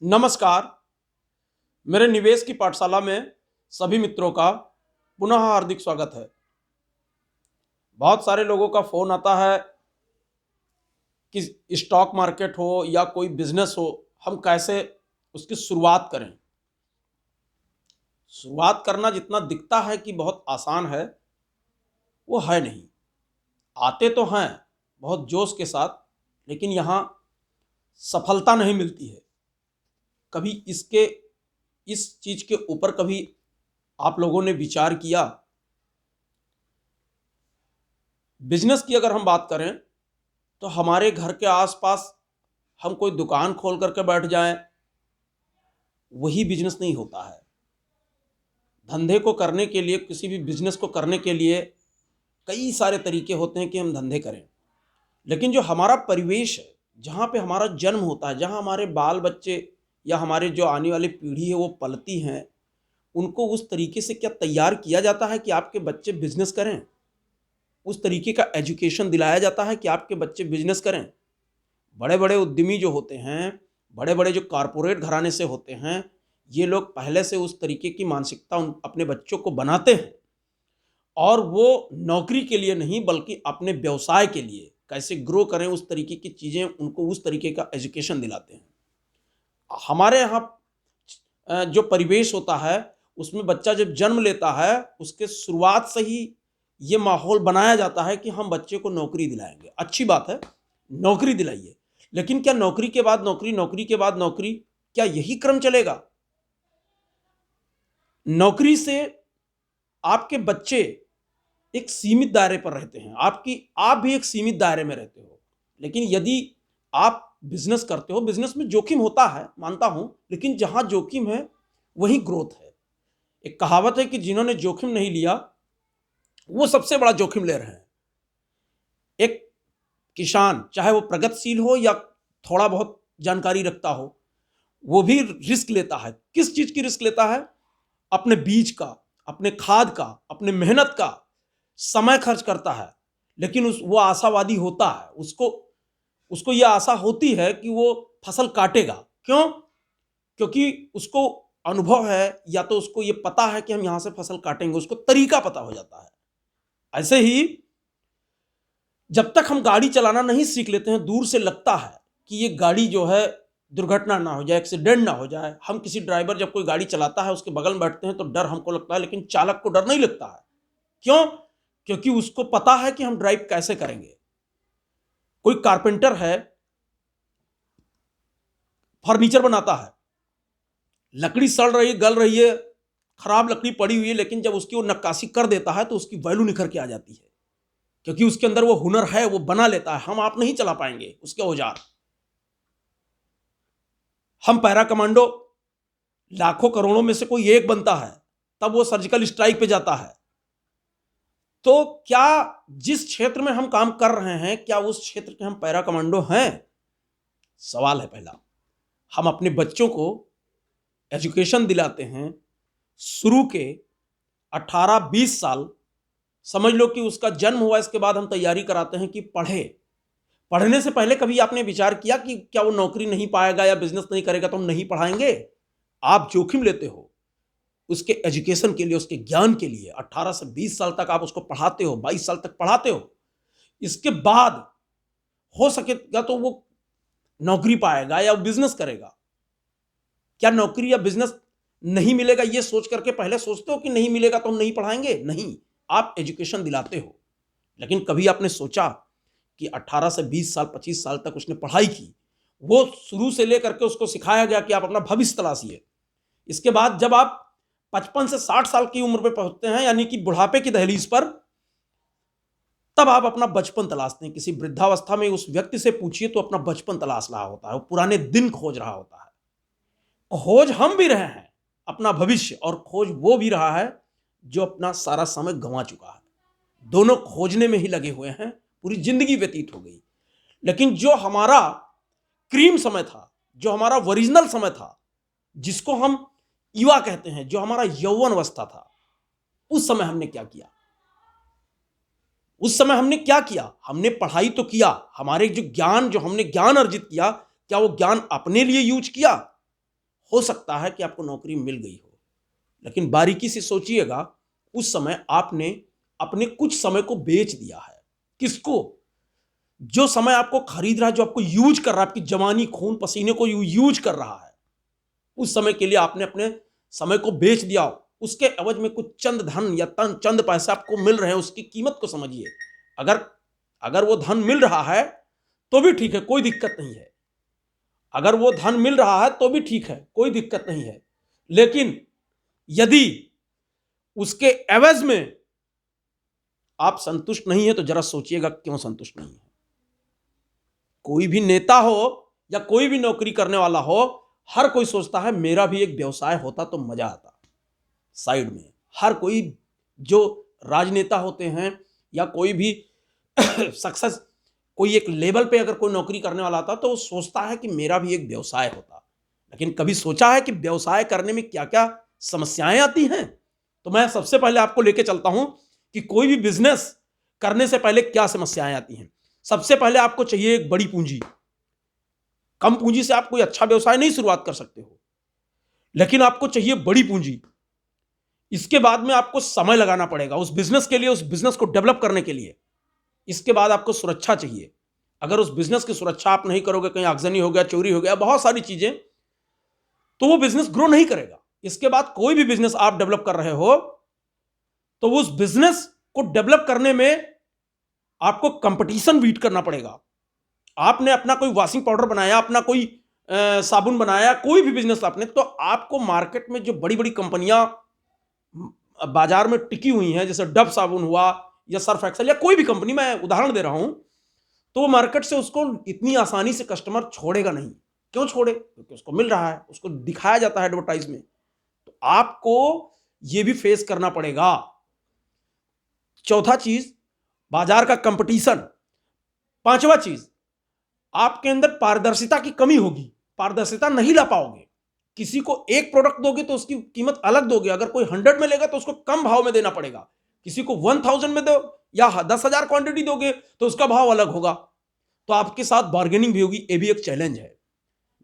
नमस्कार। मेरे निवेश की पाठशाला में सभी मित्रों का पुनः हार्दिक स्वागत है। बहुत सारे लोगों का फोन आता है कि स्टॉक मार्केट हो या कोई बिजनेस हो, हम कैसे उसकी शुरुआत करें। शुरुआत करना जितना दिखता है कि बहुत आसान है, वो है नहीं। आते तो हैं बहुत जोश के साथ, लेकिन यहाँ सफलता नहीं मिलती है। कभी इस चीज के ऊपर कभी आप लोगों ने विचार किया? बिजनेस की अगर हम बात करें तो हमारे घर के आसपास हम कोई दुकान खोल करके बैठ जाएं, वही बिजनेस नहीं होता है। धंधे को करने के लिए, किसी भी बिजनेस को करने के लिए कई सारे तरीके होते हैं कि हम धंधे करें। लेकिन जो हमारा परिवेश है, जहाँ पे हमारा जन्म होता है, जहाँ हमारे बाल बच्चे या हमारे जो आने वाली पीढ़ी है वो पलती हैं, उनको उस तरीके से क्या तैयार किया जाता है कि आपके बच्चे बिजनेस करें? उस तरीके का एजुकेशन दिलाया जाता है कि आपके बच्चे बिजनेस करें? बड़े बड़े उद्यमी जो होते हैं, बड़े बड़े जो कारपोरेट घराने से होते हैं, ये लोग पहले से उस तरीके की मानसिकता अपने बच्चों को बनाते हैं, और वो नौकरी के लिए नहीं बल्कि अपने व्यवसाय के लिए कैसे ग्रो करें उस तरीके की चीज़ें, उनको उस तरीके का एजुकेशन दिलाते हैं। हमारे यहाँ जो परिवेश होता है उसमें बच्चा जब जन्म लेता है, उसके शुरुआत से ही ये माहौल बनाया जाता है कि हम बच्चे को नौकरी दिलाएंगे। अच्छी बात है, नौकरी दिलाइए, लेकिन क्या नौकरी के बाद नौकरी, नौकरी के बाद नौकरी, क्या यही क्रम चलेगा? नौकरी से आपके बच्चे एक सीमित दायरे पर रहते हैं, आप भी एक सीमित दायरे में रहते हो। लेकिन यदि आप बिजनेस करते हो, बिजनेस में जोखिम होता है, मानता हूं, लेकिन जहां जोखिम है वहीं ग्रोथ है। एक कहावत है कि जिन्होंने जोखिम नहीं लिया वो सबसे बड़ा जोखिम ले रहे हैं। एक किसान, चाहे वो प्रगतिशील हो या थोड़ा बहुत जानकारी रखता हो, वो भी रिस्क लेता है। किस चीज की रिस्क लेता है? अपने बीज का, अपने खाद का, अपने मेहनत का, समय खर्च करता है। लेकिन वो आशावादी होता है, उसको उसको यह आशा होती है कि वो फसल काटेगा। क्यों? क्योंकि उसको अनुभव है, या तो उसको ये पता है कि हम यहां से फसल काटेंगे, उसको तरीका पता हो जाता है। ऐसे ही जब तक हम गाड़ी चलाना नहीं सीख लेते हैं, दूर से लगता है कि ये गाड़ी जो है दुर्घटना ना हो जाए, एक्सीडेंट ना हो जाए। हम किसी ड्राइवर जब कोई गाड़ी चलाता है उसके बगल में बैठते हैं तो डर हमको लगता है, लेकिन चालक को डर नहीं लगता है। क्यों? क्योंकि उसको पता है कि हम ड्राइव कैसे करेंगे। कोई कारपेंटर है, फर्नीचर बनाता है, लकड़ी सड़ रही, गल रही है, खराब लकड़ी पड़ी हुई है, लेकिन जब उसकी वो नक्काशी कर देता है तो उसकी वैल्यू निखर के आ जाती है, क्योंकि उसके अंदर वो हुनर है, वो बना लेता है। हम आप नहीं चला पाएंगे उसके औजार। हम पैरा कमांडो लाखों करोड़ों में से कोई एक बनता है, तब वो सर्जिकल स्ट्राइक पे जाता है। तो क्या जिस क्षेत्र में हम काम कर रहे हैं, क्या उस क्षेत्र के हम पैरा कमांडो हैं? सवाल है पहला। हम अपने बच्चों को एजुकेशन दिलाते हैं शुरू के 18-20 साल, समझ लो कि उसका जन्म हुआ, इसके बाद हम तैयारी कराते हैं कि पढ़े। पढ़ने से पहले कभी आपने विचार किया कि क्या वो नौकरी नहीं पाएगा या बिजनेस नहीं करेगा तो हम नहीं पढ़ाएंगे? आप जोखिम लेते हो उसके एजुकेशन के लिए, उसके ज्ञान के लिए। 18 से 20 साल तक आप उसको पढ़ाते हो, 22 साल तक पढ़ाते हो। इसके बाद हो सकेगा तो वो नौकरी पाएगा या बिजनेस करेगा। क्या नौकरी या बिजनेस नहीं मिलेगा ये सोच करके पहले सोचते हो कि नहीं मिलेगा तो हम नहीं पढ़ाएंगे? नहीं, आप एजुकेशन दिलाते हो। लेकिन कभी आपने सोचा कि 18 से 20 साल, 25 साल तक उसने पढ़ाई की, वो शुरू से लेकर के उसको सिखाया गया कि आप अपना भविष्य तलाशिए। इसके बाद जब आप 55 से 60 साल की उम्र पे पहुंचते हैं, यानी कि बुढ़ापे की दहलीज पर, तब आप अपना बचपन तलाशते हैं। किसी वृद्धावस्था में उस व्यक्ति से पूछिए तो अपना बचपन तलाश रहा होता है, वो पुराने दिन खोज रहा होता है। खोज हम भी रहे हैं अपना भविष्य, और खोज वो भी रहा है जो अपना सारा समय गंवा चुका है। दोनों खोजने में ही लगे हुए हैं, पूरी जिंदगी व्यतीत हो गई। लेकिन जो हमारा क्रीम समय था, जो हमारा ओरिजिनल समय था, जिसको हम युवा कहते हैं, जो हमारा यौवन अवस्था था, उस समय हमने क्या किया? उस समय हमने क्या किया? हमने पढ़ाई तो किया, हमारे जो हमने ज्ञान अर्जित किया, क्या वो ज्ञान अपने लिए यूज किया? हो सकता है कि आपको नौकरी मिल गई हो, लेकिन बारीकी से सोचिएगा, उस समय आपने अपने कुछ समय को बेच दिया है। किसको? जो समय आपको खरीद रहा है, जो आपको यूज कर रहा है, आपकी जवानी खून पसीने को यूज कर रहा है, उस समय के लिए आपने अपने समय को बेच दिया। उसके एवज में कुछ चंद धन या चंद पैसे आपको मिल रहे हैं, उसकी कीमत को समझिए। अगर अगर वो धन मिल रहा है तो भी ठीक है, कोई दिक्कत नहीं है। अगर वो धन मिल रहा है तो भी ठीक है, कोई दिक्कत नहीं है। लेकिन यदि उसके एवज में आप संतुष्ट नहीं है तो जरा सोचिएगा क्यों संतुष्ट नहीं है। कोई भी नेता हो या कोई भी नौकरी करने वाला हो, हर कोई सोचता है मेरा भी एक व्यवसाय होता तो मजा आता। साइड में हर कोई, जो राजनेता होते हैं या कोई भी सक्सेस, कोई एक लेवल पे अगर कोई नौकरी करने वाला आता तो वो सोचता है कि मेरा भी एक व्यवसाय होता। लेकिन कभी सोचा है कि व्यवसाय करने में क्या क्या समस्याएं आती हैं? तो मैं सबसे पहले आपको लेके चलता हूं कि कोई भी बिजनेस करने से पहले क्या समस्याएं आती हैं। सबसे पहले आपको चाहिए एक बड़ी पूंजी। कम पूंजी से आप कोई अच्छा व्यवसाय नहीं शुरुआत कर सकते हो, लेकिन आपको चाहिए बड़ी पूंजी। इसके बाद में आपको समय लगाना पड़ेगा उस बिजनेस के लिए, उस बिजनेस को डेवलप करने के लिए। इसके बाद आपको सुरक्षा चाहिए। अगर उस बिजनेस की सुरक्षा आप नहीं करोगे, कहीं आगजनी हो गया, चोरी हो गया, बहुत सारी चीजें, तो वो बिजनेस ग्रो नहीं करेगा। इसके बाद कोई भी बिजनेस आप डेवलप कर रहे हो तो उस बिजनेस को डेवलप करने में आपको कंपटीशन बीट करना पड़ेगा। आपने अपना कोई वॉशिंग पाउडर बनाया, अपना कोई साबुन बनाया, कोई भी बिजनेस आपने, तो आपको मार्केट में जो बड़ी बड़ी कंपनियां बाजार में टिकी हुई हैं, जैसे डव साबुन हुआ या सर्फ एक्सेल या कोई भी कंपनी, मैं उदाहरण दे रहा हूं, तो मार्केट से उसको इतनी आसानी से कस्टमर छोड़ेगा नहीं। क्यों छोड़े? क्योंकि उसको मिल रहा है, उसको दिखाया जाता है एडवर्टाइज में। तो आपको यह भी फेस करना पड़ेगा। चौथा चीज, बाजार का कंपटीशन। पांचवा चीज, आपके अंदर पारदर्शिता की कमी होगी, पारदर्शिता नहीं ला पाओगे। किसी को एक प्रोडक्ट दोगे तो उसकी कीमत अलग दोगे। अगर कोई 100 में लेगा तो उसको कम भाव में देना पड़ेगा। किसी को 1000 में दो या 10,000 क्वांटिटी दोगे तो उसका भाव अलग होगा। तो आपके साथ बार्गेनिंग भी होगी। ये भी एक चैलेंज है।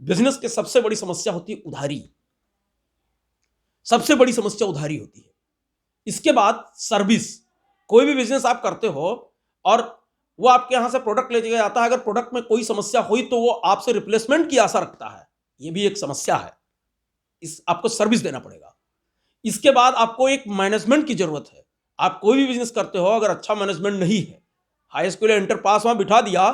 बिजनेस की सबसे बड़ी समस्या होती है उधारी। सबसे बड़ी समस्या उधारी होती है। इसके बाद सर्विस। कोई भी बिजनेस आप करते हो और वो आपके यहां से प्रोडक्ट ले जाता है, अगर प्रोडक्ट में कोई समस्या हुई तो वो आपसे रिप्लेसमेंट की आशा रखता है। ये भी एक समस्या है। आपको सर्विस देना पड़ेगा। इसके बाद आपको एक मैनेजमेंट की जरूरत है। आप कोई भी बिजनेस करते हो, अगर अच्छा मैनेजमेंट नहीं है, हाई स्कूल या इंटर पास वहां बिठा दिया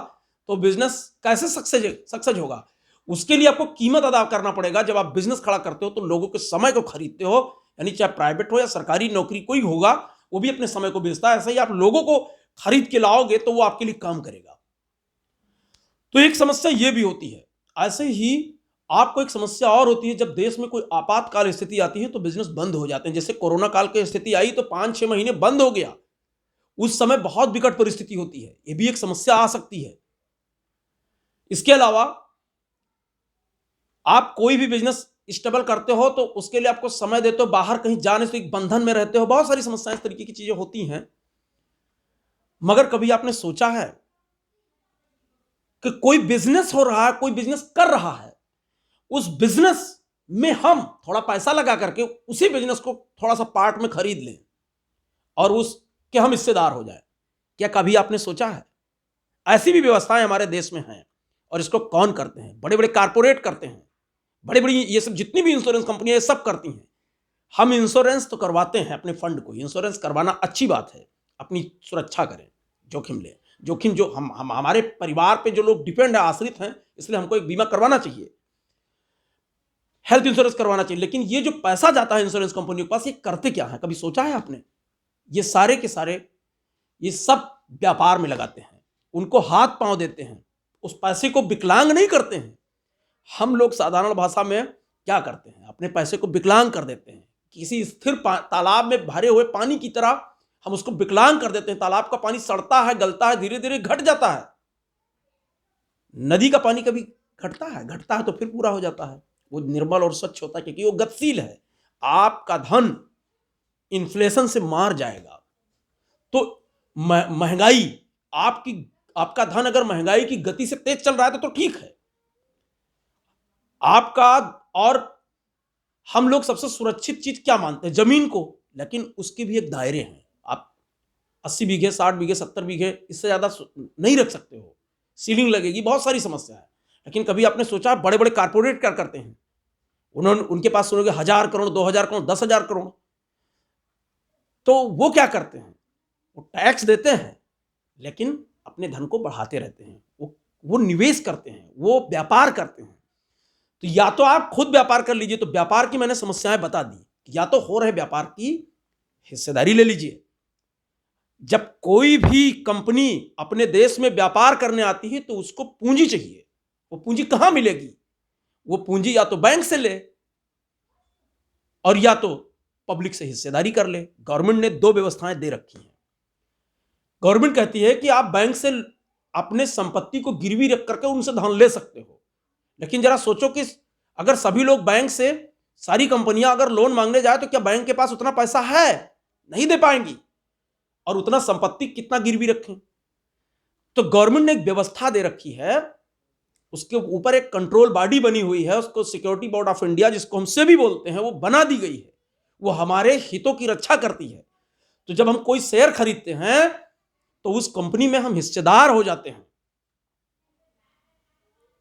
तो बिजनेस कैसे सक्सेस होगा? उसके लिए आपको कीमत अदा करना पड़ेगा। जब आप बिजनेस खड़ा करते हो तो लोगों के समय को खरीदते हो, यानी चाहे प्राइवेट हो या सरकारी नौकरी, कोई होगा वो भी अपने समय को बेचता है। ऐसे ही आप लोगों को खरीद के लाओगे तो वो आपके लिए काम करेगा। तो एक समस्या ये भी होती है। ऐसे ही आपको एक समस्या और होती है, जब देश में कोई आपातकाल स्थिति आती है तो बिजनेस बंद हो जाते हैं। जैसे कोरोना काल की स्थिति आई तो 5-6 महीने बंद हो गया। उस समय बहुत विकट परिस्थिति होती है। यह भी एक समस्या आ सकती है। इसके अलावा आप कोई भी बिजनेस स्टेबल करते हो तो उसके लिए आपको समय देते हो, बाहर कहीं जाने से एक बंधन में रहते हो, बहुत सारी समस्याएं इस तरीके की चीजें होती हैं। मगर कभी आपने सोचा है कि कोई बिजनेस हो रहा है, कोई बिजनेस कर रहा है, उस बिजनेस में हम थोड़ा पैसा लगा करके उसी बिजनेस को थोड़ा सा पार्ट में खरीद लें और उसके हम हिस्सेदार हो जाए? क्या कभी आपने सोचा है? ऐसी भी व्यवस्थाएं हमारे देश में हैं। और इसको कौन करते हैं? बड़े बड़े कारपोरेट करते हैं। बड़ी बड़ी ये सब जितनी भी इंश्योरेंस कंपनियां ये सब करती हैं। हम इंश्योरेंस तो करवाते हैं अपने फंड को। इंश्योरेंस करवाना अच्छी बात है, अपनी सुरक्षा करें, जोखिम लें। जोखिम जो हम हमारे परिवार पे जो लोग डिपेंड है, आश्रित हैं, इसलिए हमको एक बीमा करवाना चाहिए, हेल्थ इंश्योरेंस करवाना चाहिए। लेकिन ये जो पैसा जाता है इंश्योरेंस कंपनियों के पास, ये करते क्या है? कभी सोचा है आपने? ये सारे के सारे ये सब व्यापार में लगाते हैं, उनको हाथ पांव देते हैं, उस पैसे को विकलांग नहीं करते हैं। हम लोग साधारण भाषा में क्या करते हैं? अपने पैसे को विकलांग कर देते हैं। किसी स्थिर तालाब में भरे हुए पानी की तरह हम उसको विकलांग कर देते हैं। तालाब का पानी सड़ता है, गलता है, धीरे धीरे घट जाता है। नदी का पानी कभी घटता है तो फिर पूरा हो जाता है। वो निर्मल और स्वच्छ होता है क्योंकि वो गतिशील है। आपका धन इन्फ्लेशन से मार जाएगा। तो महंगाई, आपका धन अगर महंगाई की गति से तेज चल रहा है तो ठीक है आपका, और हम लोग सबसे सुरक्षित चीज क्या मानते हैं? जमीन को। लेकिन उसके भी एक दायरे हैं। आप 80 बीघे, 60 बीघे, 70 बीघे, इससे ज्यादा नहीं रख सकते हो। सीलिंग लगेगी, बहुत सारी समस्या है। लेकिन कभी आपने सोचा बड़े बड़े कारपोरेट क्या करते हैं? उनके पास सुनोगे 1000 करोड़, 2000 करोड़, 10,000 करोड़। तो वो क्या करते हैं? वो टैक्स देते हैं, लेकिन अपने धन को बढ़ाते रहते हैं। वो निवेश करते हैं, वो व्यापार करते हैं। तो या तो आप खुद व्यापार कर लीजिए। तो व्यापार की मैंने समस्याएं बता दी। या तो हो रहे व्यापार की हिस्सेदारी ले लीजिए। जब कोई भी कंपनी अपने देश में व्यापार करने आती है तो उसको पूंजी चाहिए। वो पूंजी कहां मिलेगी? वो पूंजी या तो बैंक से ले और या तो पब्लिक से हिस्सेदारी कर ले। गवर्नमेंट ने दो व्यवस्थाएं दे रखी हैं। गवर्नमेंट कहती है कि आप बैंक से अपने संपत्ति को गिरवी रख करके उनसे धन ले सकते हो। लेकिन जरा सोचो कि अगर सभी लोग बैंक से, सारी कंपनियां अगर लोन मांगने जाए तो क्या बैंक के पास उतना पैसा है? नहीं दे पाएंगी। और उतना संपत्ति कितना गिरवी रखें? तो गवर्नमेंट ने एक व्यवस्था दे रखी है। उसके ऊपर एक कंट्रोल बॉडी बनी हुई है, उसको सिक्योरिटी बोर्ड ऑफ इंडिया, जिसको हम सेबी बोलते हैं, वो बना दी गई है। वो हमारे हितों की रक्षा करती है। तो जब हम कोई शेयर खरीदते हैं तो उस कंपनी में हम हिस्सेदार हो जाते हैं।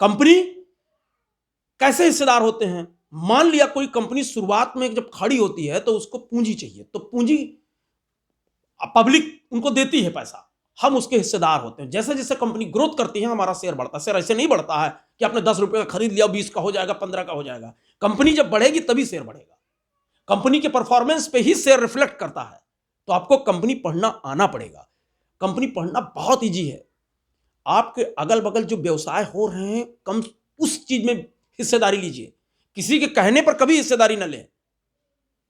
कंपनी कैसे हिस्सेदार होते हैं? मान लिया कोई कंपनी शुरुआत में जब खड़ी होती है तो उसको पूंजी चाहिए। तो पूंजी पब्लिक उनको देती है पैसा, हम उसके हिस्सेदार होते हैं। जैसे जैसे कंपनी ग्रोथ करती है हमारा शेयर बढ़ता है। शेयर ऐसे नहीं बढ़ता है कि आपने 10 रुपए का खरीद लिया, 20 का हो जाएगा, 15 का हो जाएगा। कंपनी जब बढ़ेगी तभी शेयर बढ़ेगा। कंपनी के परफॉर्मेंस पे ही शेयर रिफ्लेक्ट करता है। तो आपको कंपनी पढ़ना आना पड़ेगा। कंपनी पढ़ना बहुत ईजी है। आपके अगल बगल जो व्यवसाय हो रहे हैं, कम उस चीज में हिस्सेदारी लीजिए। किसी के कहने पर कभी हिस्सेदारी न लें,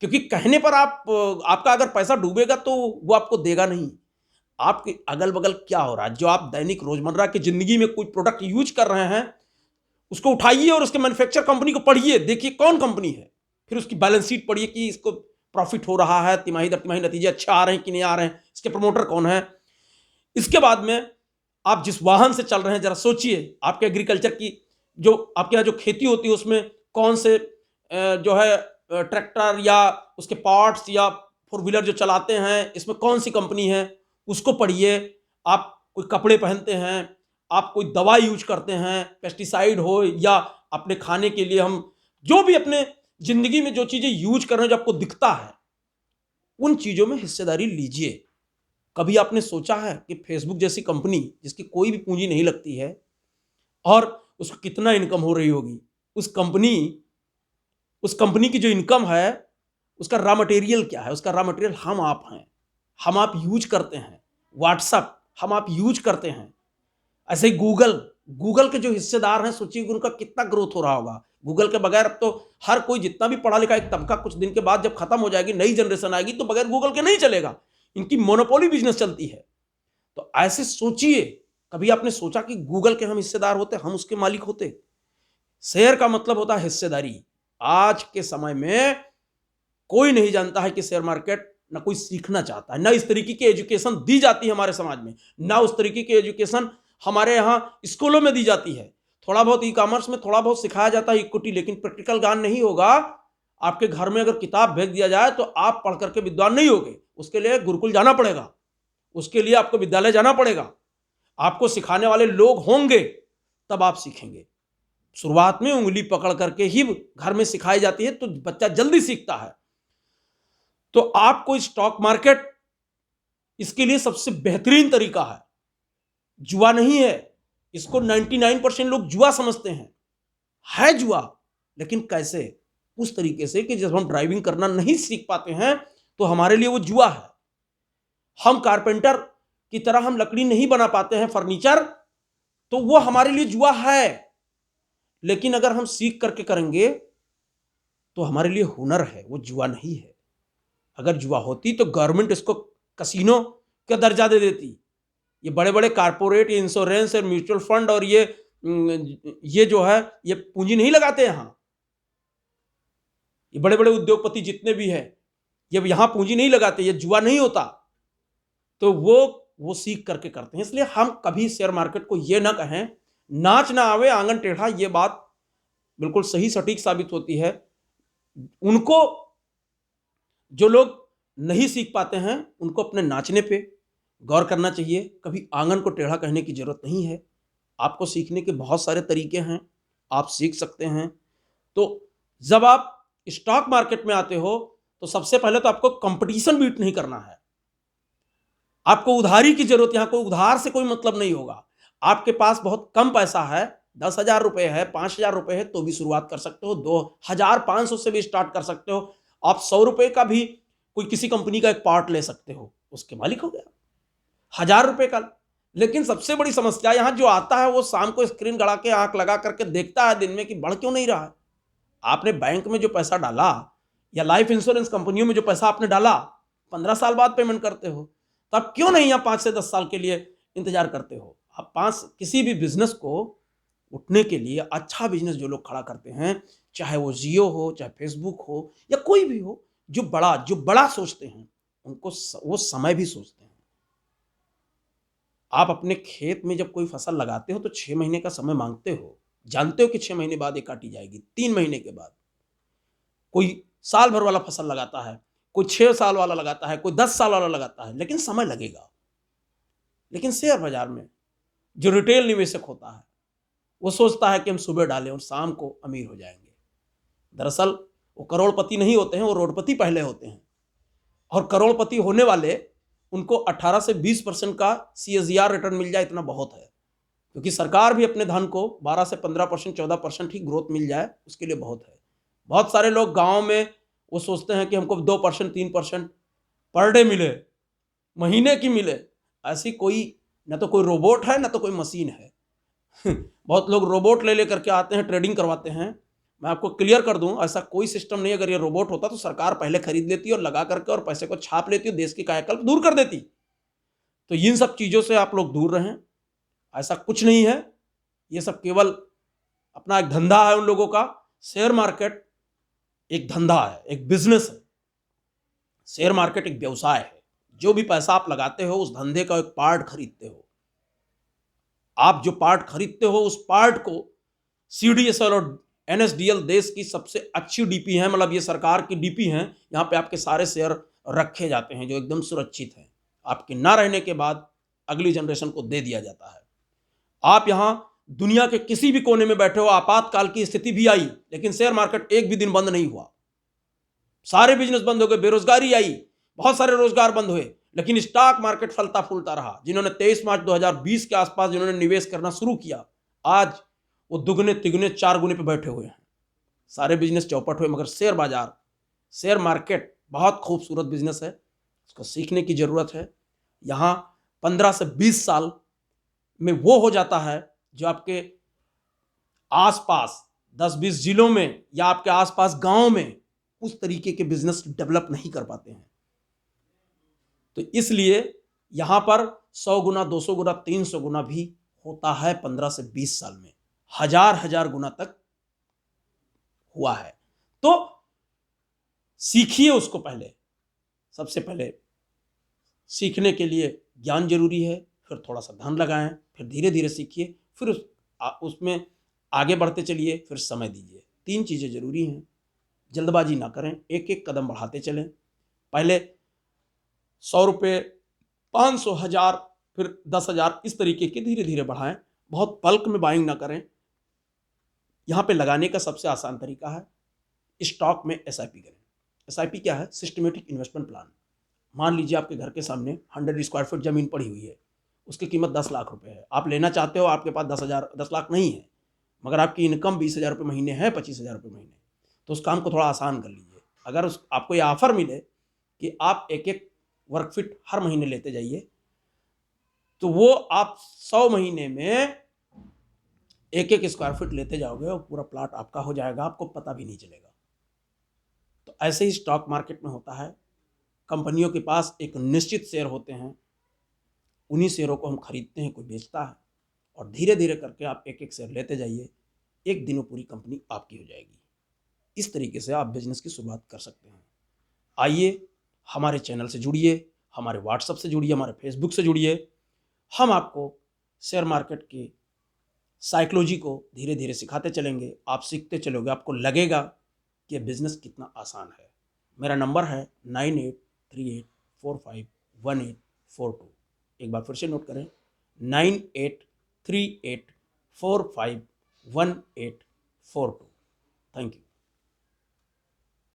क्योंकि कहने पर आपका अगर पैसा डूबेगा तो वो आपको देगा नहीं। आपके अगल बगल क्या हो रहा है, जो आप दैनिक रोजमर्रा की जिंदगी में कोई प्रोडक्ट यूज कर रहे हैं, उसको उठाइए और उसके मैन्युफैक्चर कंपनी को पढ़िए, देखिए कौन कंपनी है। फिर उसकी बैलेंस शीट पढ़िए कि इसको प्रॉफिट हो रहा है, तिमाही दर तिमाही नतीजे अच्छे आ रहे हैं कि नहीं आ रहे हैं, इसके प्रमोटर कौन है। इसके बाद में आप जिस वाहन से चल रहे हैं, जरा सोचिए आपके एग्रीकल्चर की, जो आपके यहाँ जो खेती होती है, उसमें कौन से जो है ट्रैक्टर या उसके पार्ट्स या फोर व्हीलर जो चलाते हैं, इसमें कौन सी कंपनी है, उसको पढ़िए। आप कोई कपड़े पहनते हैं, आप कोई दवा यूज करते हैं, पेस्टिसाइड हो या अपने खाने के लिए, हम जो भी अपने जिंदगी में जो चीजें यूज कर रहे हैं, जो आपको दिखता है, उन चीजों में हिस्सेदारी लीजिए। कभी आपने सोचा है कि फेसबुक जैसी कंपनी, जिसकी कोई भी पूंजी नहीं लगती है और उसको कितना इनकम हो रही होगी? उस कंपनी की जो इनकम है, उसका रॉ मटेरियल क्या है? उसका रॉ मटेरियल हम आप हैं। हम आप यूज करते हैं। व्हाट्सएप हम आप यूज करते हैं। ऐसे ही गूगल के जो हिस्सेदार हैं, सोचिए उनका कितना ग्रोथ हो रहा होगा। गूगल के बगैर अब तो हर कोई, जितना भी पढ़ा लिखा एक तबका, कुछ दिन के बाद जब खत्म हो जाएगी, नई जनरेशन आएगी, तो बगैर गूगल के नहीं चलेगा। इनकी मोनोपोली बिजनेस चलती है। तो ऐसे सोचिए, कभी आपने सोचा कि गूगल के हम हिस्सेदार होते, हम उसके मालिक होते? शेयर का मतलब होता है हिस्सेदारी। आज के समय में कोई नहीं जानता है कि शेयर मार्केट, ना कोई सीखना चाहता है, ना इस तरीके की एजुकेशन दी जाती है हमारे समाज में, ना उस तरीके की एजुकेशन हमारे यहाँ स्कूलों में दी जाती है। थोड़ा बहुत ई कॉमर्स में थोड़ा बहुत सिखाया जाता है इक्विटी, लेकिन प्रैक्टिकल ज्ञान नहीं होगा। आपके घर में अगर किताब भेज दिया जाए तो आप पढ़ करके विद्वान नहीं होगे। उसके लिए गुरुकुल जाना पड़ेगा, उसके लिए आपको विद्यालय जाना पड़ेगा, आपको सिखाने वाले लोग होंगे, तब आप सीखेंगे। शुरुआत में उंगली पकड़ करके ही घर में सिखाई जाती है तो बच्चा जल्दी सीखता है। तो आपको स्टॉक मार्केट इसके लिए सबसे बेहतरीन तरीका है। जुआ नहीं है। इसको 99% लोग जुआ समझते हैं। है जुआ, लेकिन कैसे? उस तरीके से कि जब हम ड्राइविंग करना नहीं सीख पाते हैं तो हमारे लिए वो जुआ है। हम कारपेंटर की तरह हम लकड़ी नहीं बना पाते हैं, फर्नीचर, तो वो हमारे लिए जुआ है। लेकिन अगर हम सीख करके करेंगे तो हमारे लिए हुनर है, वो जुआ नहीं है। अगर जुआ होती तो गवर्नमेंट इसको कसीनो का दर्जा दे देती। ये बड़े बड़े कारपोरेट, इंश्योरेंस और म्यूचुअल फंड और ये जो है, ये पूंजी नहीं लगाते यहां। ये बड़े बड़े उद्योगपति जितने भी हैं, ये यहां पूंजी नहीं लगाते, ये जुआ नहीं होता। तो वो सीख करके करते हैं। इसलिए हम कभी शेयर मार्केट को ये ना कहें नाच ना आवे आंगन टेढ़ा। ये बात बिल्कुल सही सटीक साबित होती है। उनको, जो लोग नहीं सीख पाते हैं, उनको अपने नाचने पे गौर करना चाहिए। कभी आंगन को टेढ़ा कहने की जरूरत नहीं है। आपको सीखने के बहुत सारे तरीके हैं, आप सीख सकते हैं। तो जब आप स्टॉक मार्केट में आते हो तो सबसे पहले तो आपको कंपटीशन बीट नहीं करना है। आपको उधारी की जरूरत, यहां कोई उधार से कोई मतलब नहीं होगा। आपके पास बहुत कम पैसा है, 10,000 रुपए है, 5,000 रुपए है, तो भी शुरुआत कर सकते हो। 2,500 से भी स्टार्ट कर सकते हो। आप 100 रुपए का भी कोई किसी कंपनी का एक पार्ट ले सकते हो, उसके मालिक हो गया। 1,000 रुपए का। लेकिन सबसे बड़ी समस्या यहां जो आता है, वो शाम को स्क्रीन गड़ा के आंख लगा करके देखता है दिन में कि बढ़ क्यों नहीं रहा है। आपने बैंक में जो पैसा डाला या लाइफ इंश्योरेंस कंपनियों में जो पैसा आपने डाला, 15 साल बाद पेमेंट करते हो, तब क्यों नहीं आप 5 से 10 साल के लिए इंतजार करते हो। आप 5 किसी भी बिजनेस को उठने के लिए, अच्छा बिजनेस जो लोग खड़ा करते हैं, चाहे वो जियो हो, चाहे फेसबुक हो, या कोई भी हो, जो बड़ा सोचते हैं, उनको वो समय भी सोचते हैं। आप अपने खेत में जब कोई फसल लगाते हो तो 6 महीने का समय मांगते हो। जानते हो कि 6 महीने बाद ये काटी जाएगी, 3 महीने के बाद। कोई साल भर वाला फसल लगाता है, कोई 6 साल वाला लगाता है, कोई 10 साल वाला लगाता है, लेकिन समय लगेगा। लेकिन शेयर बाजार में जो रिटेल निवेशक होता है, वो सोचता है कि हम सुबह डालें और शाम को अमीर हो जाएंगे। दरअसल वो करोड़पति नहीं होते हैं, वो रोडपति पहले होते हैं। और करोड़पति होने वाले, उनको 18 से 20% का CAGR रिटर्न मिल जाए, इतना बहुत है। क्योंकि सरकार भी अपने धन को 12 से 15%, 14% ही ग्रोथ मिल जाए, उसके लिए बहुत है। बहुत सारे लोग गांव में वो सोचते हैं कि हमको 2%, 3% पर डे मिले, महीने की मिले। ऐसी कोई, ना तो कोई रोबोट है, ना तो कोई मशीन है। बहुत लोग रोबोट ले लेकर के आते हैं, ट्रेडिंग करवाते हैं। मैं आपको क्लियर कर दूं, ऐसा कोई सिस्टम नहीं। अगर ये रोबोट होता तो सरकार पहले खरीद लेती और लगा करके और पैसे को छाप लेती और देश की कायाकल्प दूर कर देती। तो इन सब चीजों से आप लोग दूर रहें। ऐसा कुछ नहीं है, ये सब केवल अपना एक धंधा है उन लोगों का। शेयर मार्केट एक धंधा है, एक बिजनेस है। शेयर मार्केट एक व्यवसाय है। जो भी पैसा आप लगाते हो, उस धंधे का एक पार्ट खरीदते हो। आप जो पार्ट खरीदते हो, उस पार्ट को CDSL और NSDL देश की सबसे अच्छी डीपी है, मतलब ये सरकार की डीपी है। यहाँ पे आपके सारे शेयर रखे जाते हैं जो एकदम सुरक्षित हैं। आपके ना रहने के बाद अगली जनरेशन को दे दिया जाता है। आप यहाँ दुनिया के किसी भी कोने में बैठे हो, आपातकाल की स्थिति भी आई, लेकिन शेयर मार्केट एक भी दिन बंद नहीं हुआ। सारे बिजनेस बंद हो गए, बेरोजगारी आई, बहुत सारे रोजगार बंद हुए, लेकिन स्टॉक मार्केट फलता फूलता रहा। जिन्होंने 23 मार्च 2020 के आसपास जिन्होंने निवेश करना शुरू किया, आज वो दुगने तिगुने 4 गुने पे बैठे हुए हैं। सारे बिजनेस चौपट हुए, मगर शेयर बाजार, शेयर मार्केट बहुत खूबसूरत बिजनेस है। उसको सीखने की जरूरत है। यहाँ 15 से 20 साल में वो हो जाता है जो आपके आसपास 10-20 जिलों में या आपके आसपास गांव में उस तरीके के बिजनेस डेवलप नहीं कर पाते हैं। तो इसलिए यहां पर 100 गुना, 200 गुना, 300 गुना भी होता है 15 से 20 साल में। हजार गुना तक हुआ है। तो सीखिए उसको। पहले, सबसे पहले सीखने के लिए ज्ञान जरूरी है, फिर थोड़ा सा धन लगाएं, फिर धीरे धीरे सीखिए, फिर उसमें आगे बढ़ते चलिए, फिर समय दीजिए। 3 चीजें जरूरी हैं। जल्दबाजी ना करें, एक एक कदम बढ़ाते चलें। पहले 100 रुपये, 500, 1000, फिर 10,000, इस तरीके के धीरे धीरे बढ़ाएं। बहुत बल्क में बाइंग ना करें। यहाँ पे लगाने का सबसे आसान तरीका है स्टॉक में SIP करें। SIP क्या है? Systematic investment plan. मान लीजिए आपके घर के सामने 100 स्क्वायर फीट जमीन पड़ी हुई है, उसकी कीमत 10 लाख रुपए है। आप लेना चाहते हो, आपके पास 10 लाख नहीं है, मगर आपकी इनकम 20,000 रुपये महीने है, 25,000 रुपये महीने, तो उस काम को थोड़ा आसान कर लीजिए। अगर आपको ये ऑफर मिले कि आप एक एक वर्क फीट हर महीने लेते जाइए, तो वो आप 100 महीने में एक एक स्क्वायर फीट लेते जाओगे और पूरा प्लॉट आपका हो जाएगा, आपको पता भी नहीं चलेगा। तो ऐसे ही स्टॉक मार्केट में होता है। कंपनियों के पास एक निश्चित शेयर होते हैं, उन्हीं शेयरों को हम खरीदते हैं, कोई बेचता है, और धीरे धीरे करके आप एक एक शेयर लेते जाइए। एक दिन वो पूरी कंपनी आपकी हो जाएगी। इस तरीके से आप बिजनेस की शुरुआत कर सकते हैं। आइए, हमारे चैनल से जुड़िए, हमारे व्हाट्सएप से जुड़िए, हमारे फेसबुक से जुड़िए। हम आपको शेयर मार्केट की साइकोलॉजी को धीरे धीरे सिखाते चलेंगे। आप सीखते चलोगे, आपको लगेगा कि बिजनेस कितना आसान है। मेरा नंबर है 9838451842। एक बार फिर से नोट करें, 9838451842। Thank you.